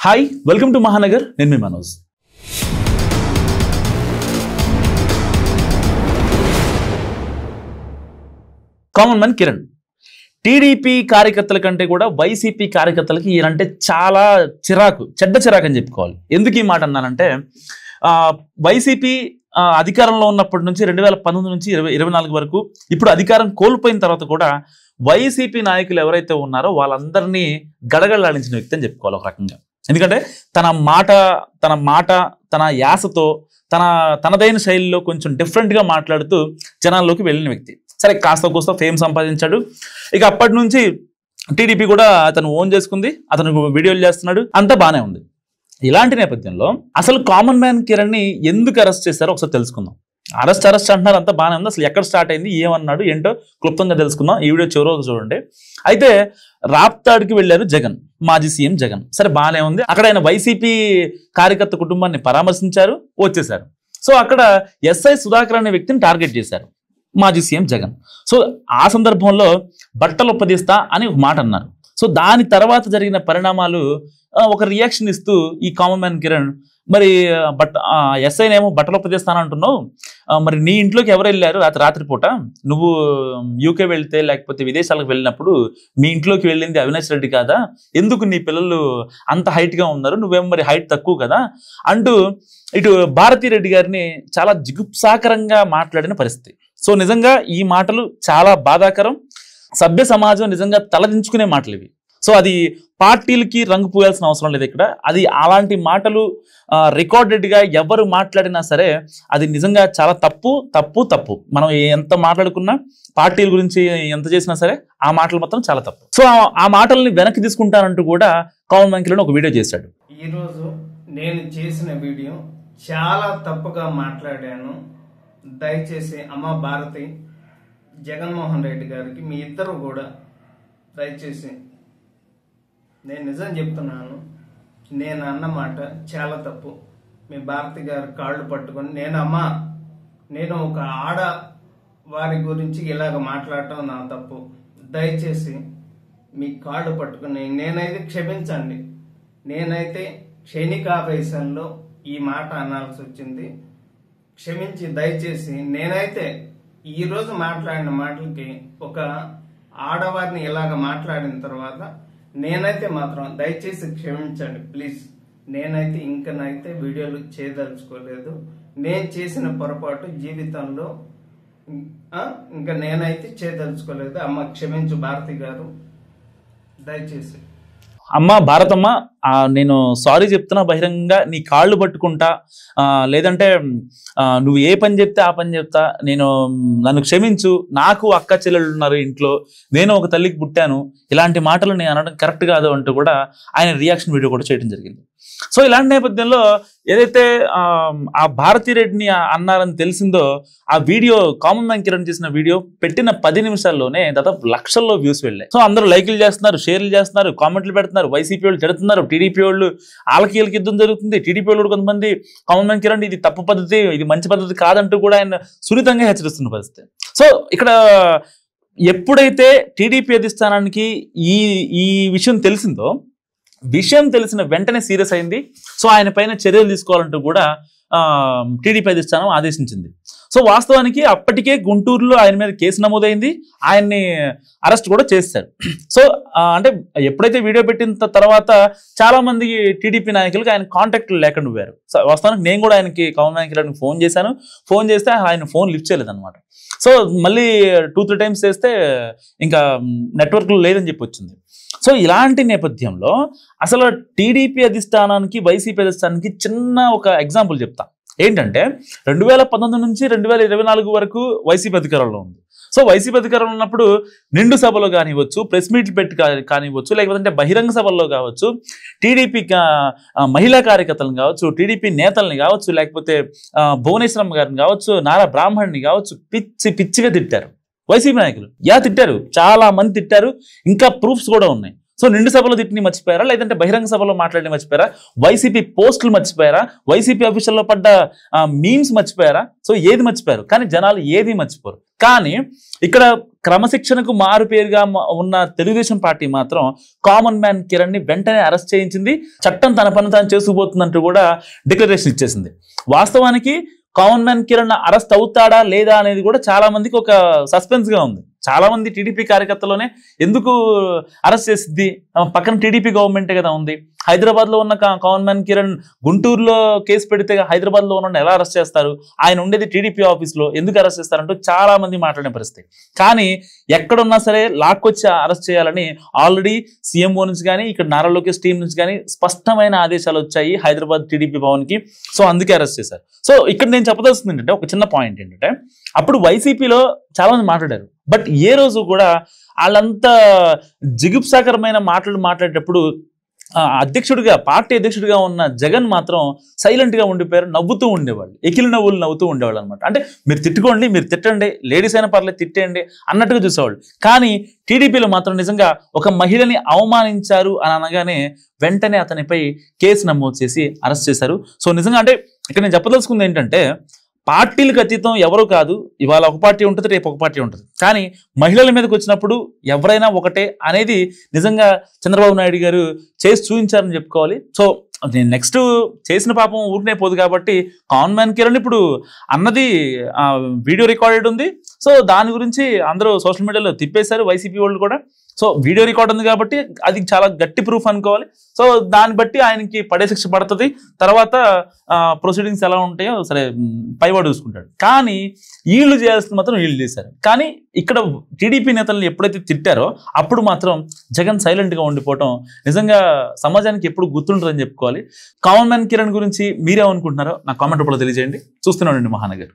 Hi welcome to Mahanagar. నేను మీ Manoj. Common man Kiran TDP కార్యకర్తల కంటే కూడా వైసీపీ కార్యకర్తలకి ఈయనంటే చాలా చిరాకు, చెడ్డ చిరాకు అని చెప్పుకోవాలి. ఎందుకు ఈ మాట అన్నానంటే వైసీపీ అధికారంలో ఉన్నప్పటి నుంచి 2019 నుంచి 2024 వరకు ఇప్పుడు అధికారం కోల్పోయిన తర్వాత కూడా వైసీపీ నాయకులు ఎవరైతే ఉన్నారో వాళ్ళందరినీ గడగడలాడించిన వ్యక్తి అని చెప్పుకోవాలి ఒక రకంగా. ఎందుకంటే తన మాట తన యాసతో తనదైన శైలిలో కొంచెం డిఫరెంట్గా మాట్లాడుతూ జనాల్లోకి వెళ్ళిన వ్యక్తి. సరే, కాస్త కూస్త ఫేమ్ సంపాదించాడు. ఇక అప్పటి నుంచి టీడీపీ కూడా అతను ఓన్ చేసుకుంది, అతను వీడియోలు చేస్తున్నాడు, అంతా బాగానే ఉంది. ఇలాంటి నేపథ్యంలో అసలు కామన్ మ్యాన్ కిరణ్ని ఎందుకు అరెస్ట్ చేశారో ఒకసారి తెలుసుకుందాం. అరెస్ట్ అంటున్నారు, అంతా బాగానే ఉంది. అసలు ఎక్కడ స్టార్ట్ అయింది, ఏమన్నాడు, ఏంటో క్లుప్తంగా తెలుసుకుందాం. ఈ వీడియో చివరికి చూడండి. అయితే రాప్తాడుకి వెళ్ళారు జగన్, మాజీ సీఎం జగన్. సరే, బాగానే ఉంది. అక్కడ ఆయన వైసీపీ కార్యకర్త కుటుంబాన్ని పరామర్శించారు, వచ్చేశారు. సో అక్కడ ఎస్ఐ సుధాకర్ అనే వ్యక్తిని టార్గెట్ చేశారు మాజీ సీఎం జగన్. సో ఆ సందర్భంలో బట్టలు ఒప్పదీస్తా అని ఒక మాట అన్నారు. సో దాని తర్వాత జరిగిన పరిణామాలు ఒక రియాక్షన్ ఇస్తూ ఈ కామన్ మ్యాన్ కిరణ్, మరి ఎస్ఐనేమో బట్టలు ఒప్పదీస్తానంటున్నావు, మరి నీ ఇంట్లోకి ఎవరు వెళ్ళారు రాత్రిపూట? నువ్వు యూకే వెళ్తే లేకపోతే విదేశాలకు వెళ్ళినప్పుడు మీ ఇంట్లోకి వెళ్ళింది అవినాష్ రెడ్డి కాదా? ఎందుకు నీ పిల్లలు అంత హైట్గా ఉన్నారు, నువ్వేమో మరి హైట్ తక్కువ కదా అంటూ ఇటు భారతీరెడ్డి గారిని చాలా జిగుప్సాకరంగా మాట్లాడిన పరిస్థితి. సో నిజంగా ఈ మాటలు చాలా బాధాకరం. సభ్య సమాజం నిజంగా తలదించుకునే మాటలు ఇవి. సో అది పార్టీలకి రంగు పూయాల్సిన అవసరం లేదు ఇక్కడ. అది అలాంటి మాటలు రికార్డెడ్గా ఎవరు మాట్లాడినా సరే అది నిజంగా చాలా తప్పు. మనం ఎంత మాట్లాడుకున్నా, పార్టీల గురించి ఎంత చేసినా సరే ఆ మాటలు మాత్రం చాలా తప్పు. సో ఆ మాటల్ని వెనక్కి తీసుకుంటానంటూ కూడా కామన్ మ్యాన్ కిరణ్ ఒక వీడియో చేశాడు. ఈరోజు నేను చేసిన వీడియో చాలా తప్పుగా మాట్లాడాను. దయచేసి అమ్మ భారతి, జగన్మోహన్ రెడ్డి గారికి మీ ఇద్దరు కూడా దయచేసి, నేను నిజం చెప్తున్నాను, నేను అన్నమాట చాలా తప్పు. మీ భారతి గారి కాళ్ళు పట్టుకొని నేను ఒక ఆడ వారి గురించి ఇలాగ మాట్లాడటం నా తప్పు. దయచేసి మీ కాళ్ళు పట్టుకొని నేనైతే క్షమించండి. నేనైతే క్షణికావేశంలో ఈ మాట అనాల్సి వచ్చింది. క్షమించి దయచేసి, నేనైతే ఈరోజు మాట్లాడిన మాటలకి ఒక ఆడవారిని ఇలాగ మాట్లాడిన తర్వాత నేనైతే మాత్రం దయచేసి క్షమించండి ప్లీజ్. నేనైతే ఇంకనైతే వీడియోలు చేయదలుచుకోలేదు. నేను చేసిన పొరపాటు జీవితంలో ఇంకా నేనైతే చేయదలుచుకోలేదు. అమ్మ క్షమించు భారతి గారు, దయచేసి. అమ్మ భారతమ్మ, నేను సారీ చెప్తున్నా బహిరంగంగా, నీ కాళ్ళు పట్టుకుంటా, లేదంటే నువ్వు ఏ పని చెప్తే ఆ పని చెప్తా, నన్ను క్షమించు. నాకు అక్క చెల్లెళ్ళు ఉన్నారు ఇంట్లో, నేను ఒక తల్లికి పుట్టాను, ఇలాంటి మాటలు నేను అనడం కరెక్ట్ కాదు అంటూ కూడా ఆయన రియాక్షన్ వీడియో కూడా చేయడం జరిగింది. సో ఇలాంటి నేపథ్యంలో ఏదైతే ఆ భారతీరెడ్డిని అన్నారని తెలిసిందో ఆ వీడియో, కామన్ మ్యాన్ కిరణ్ చేసిన వీడియో పెట్టిన 10 నిమిషాల్లోనే దాదాపు లక్షల్లో వ్యూస్ వెళ్ళాయి. సో అందరూ లైకులు చేస్తున్నారు, షేర్లు చేస్తున్నారు, కామెంట్లు పెడుతున్నారు. వైసీపీ వాళ్ళు తిడుతున్నారు, టీడీపీ వాళ్ళు వాళ్ళకి యుద్ధం జరుగుతుంది. టీడీపీ వాళ్ళు కొంతమంది కామన్ మ్యాన్ కిరణ్ ఇది తప్పు పద్ధతి, ఇది మంచి పద్ధతి కాదంటూ కూడా ఆయన సున్నితంగా హెచ్చరిస్తున్న పరిస్థితి. సో ఇక్కడ ఎప్పుడైతే టీడీపీ అధిష్టానానికి ఈ విషయం తెలిసిందో, విషయం తెలిసిన వెంటనే సీరియస్ అయింది. సో ఆయన పైన చర్యలు తీసుకోవాలంటూ కూడా టీడీపీ అధిష్టానం ఆదేశించింది. సో వాస్తవానికి అప్పటికే గుంటూరులో ఆయన మీద కేసు నమోదైంది, ఆయన్ని అరెస్ట్ కూడా చేశారు. సో అంటే ఎప్పుడైతే వీడియో పెట్టిన తర్వాత చాలా మంది టీడీపీ నాయకులకు ఆయన కాంటాక్ట్లు లేకుండా పోయారు. సో వాస్తవానికి నేను కూడా ఆయనకి కామన్ మ్యాన్ కిరణ్కి ఫోన్ చేశాను. ఫోన్ చేస్తే ఆయన ఫోన్ లిఫ్ట్ చేయలేదన్నమాట. సో మళ్ళీ 2-3 టైమ్స్ చేస్తే ఇంకా నెట్వర్క్లు లేదని చెప్పి వచ్చింది. సో ఇలాంటి నేపథ్యంలో అసలు టీడీపీ అధిష్టానానికి వైసీపీ అధిష్టానానికి చిన్న ఒక ఎగ్జాంపుల్ చెప్తా. ఏంటంటే 2019 నుంచి 2024 వరకు వైసీపీ అధికారంలో ఉంది. సో వైసీపీ అధికారంలో ఉన్నప్పుడు నిండు సభలో కానివ్వచ్చు, ప్రెస్ మీట్లు పెట్టి కానివ్వచ్చు, లేకపోతే బహిరంగ సభల్లో కావచ్చు, టీడీపీ మహిళా కార్యకర్తలను కావచ్చు, టీడీపీ నేతల్ని కావచ్చు, లేకపోతే భువనేశ్వరమ్మ గారిని కావచ్చు, నారా బ్రాహ్మణ్ని కావచ్చు, పిచ్చిగా తిట్టారు వైసీపీ నాయకులు. తిట్టారు, చాలా మంది తిట్టారు. ఇంకా ప్రూఫ్స్ కూడా ఉన్నాయి. సో నిండు సభలో తిట్టిని మర్చిపోయారా, లేదంటే బహిరంగ సభలో మాట్లాడి మర్చిపోయారా, వైసీపీ పోస్టులు మర్చిపోయారా, వైసీపీ ఆఫీషియల్లో పడ్డ మీమ్స్ మర్చిపోయారా? సో ఏది మర్చిపోయారు, కానీ జనాలు ఏది మర్చిపోరు. కానీ ఇక్కడ క్రమశిక్షణకు మారు పేరుగా ఉన్న తెలుగుదేశం పార్టీ మాత్రం కామన్ మ్యాన్ కిరణ్ ని వెంటనే అరెస్ట్ చేయించింది. చట్టం తన పని తాను చేసుకుపోతుందంటూ కూడా డిక్లరేషన్ ఇచ్చేసింది. వాస్తవానికి కామన్ మ్యాన్ కిరణ్ అరెస్ట్ అవుతాడా లేదా అనేది కూడా చాలా మందికి ఒక సస్పెన్స్ గా ఉంది. చాలా మంది టీడీపీ కార్యకర్తలోనే ఎందుకు అరెస్ట్ చేసిద్ది, పక్కన టీడీపీ గవర్నమెంటే కదా ఉంది, హైదరాబాద్ లో ఉన్న కామన్ మ్యాన్ కిరణ్ గుంటూరులో కేసు పెడితే హైదరాబాద్ లో ఉన్న ఎలా అరెస్ట్ చేస్తారు, ఆయన ఉండేది టీడీపీ ఆఫీస్ లో, ఎందుకు అరెస్ట్ చేస్తారంటూ చాలా మంది మాట్లాడిన పరిస్థితి. కానీ ఎక్కడున్నా సరే లాక్కొచ్చి అరెస్ట్ చేయాలని ఆల్రెడీ సీఎంఓ నుంచి కానీ ఇక్కడ నారా లోకేష్ టీం నుంచి కానీ స్పష్టమైన ఆదేశాలు వచ్చాయి హైదరాబాద్ టీడీపీ భవన్ కి. సో అందుకే అరెస్ట్ చేశారు. సో ఇక్కడ నేను చెప్పదలుస్తుంది ఏంటంటే, ఒక చిన్న పాయింట్ ఏంటంటే, అప్పుడు వైసీపీలో చాలా మంది మాట్లాడారు, బట్ ఏ రోజు కూడా వాళ్ళంతా జిగుప్సాకరమైన మాటలు మాట్లాడేటప్పుడు అధ్యక్షుడిగా, పార్టీ అధ్యక్షుడిగా ఉన్న జగన్ మాత్రం సైలెంట్ గా ఉండిపోయారు, నవ్వుతూ ఉండేవాళ్ళు, ఎకిలి నవ్వులు నవ్వుతూ ఉండేవాళ్ళు అనమాట. అంటే మీరు తిట్టుకోండి, మీరు తిట్టండి, లేడీస్ అయినా పర్లేదు తిట్టేయండి అన్నట్టుగా చూసేవాళ్ళు. కానీ టీడీపీలో మాత్రం నిజంగా ఒక మహిళని అవమానించారు అని అనగానే వెంటనే అతనిపై కేసు నమోదు చేసి అరెస్ట్ చేశారు. సో నిజంగా అంటే ఇక్కడ నేను చెప్పదలుచుకుంది ఏంటంటే, పార్టీలకు అతీతం ఎవరు కాదు, ఇవాళ ఒక పార్టీ ఉంటుంది, రేపు ఒక పార్టీ ఉంటుంది, కానీ మహిళల మీదకి వచ్చినప్పుడు ఎవరైనా ఒకటే అనేది నిజంగా చంద్రబాబు నాయుడు గారు చేసి చూపించారని చెప్పుకోవాలి. సో నేను నెక్స్ట్ చేసిన పాపం ఊరినే పోదు కాబట్టి కామన్ మ్యాన్ కిరణ్ ఇప్పుడు అన్నది వీడియో రికార్డెడ్ ఉంది. సో దాని గురించి అందరూ సోషల్ మీడియాలో తిప్పేశారు, వైసీపీ వాళ్ళు కూడా. సో వీడియో రికార్డ్ ఉంది కాబట్టి అది చాలా గట్టి ప్రూఫ్ అనుకోవాలి. సో దాన్ని బట్టి ఆయనకి పడే శిక్ష పడుతుంది. తర్వాత ప్రొసీడింగ్స్ ఎలా ఉంటాయో సరే పైవాడు చూసుకుంటాడు. కానీ వీళ్ళు చేయాల్సింది మాత్రం వీళ్ళు చేశారు. కానీ ఇక్కడ టీడీపీ నేతలను ఎప్పుడైతే తిట్టారో అప్పుడు మాత్రం జగన్ సైలెంట్గా ఉండిపోవటం నిజంగా సమాజానికి ఎప్పుడు గుర్తుంటుందని చెప్పుకోవాలి. కామన్ మ్యాన్ కిరణ్ గురించి మీరేమనుకుంటున్నారో నా కామెంట్ రూపంలో తెలియజేయండి. చూస్తూనే ఉండండి మహానగర్.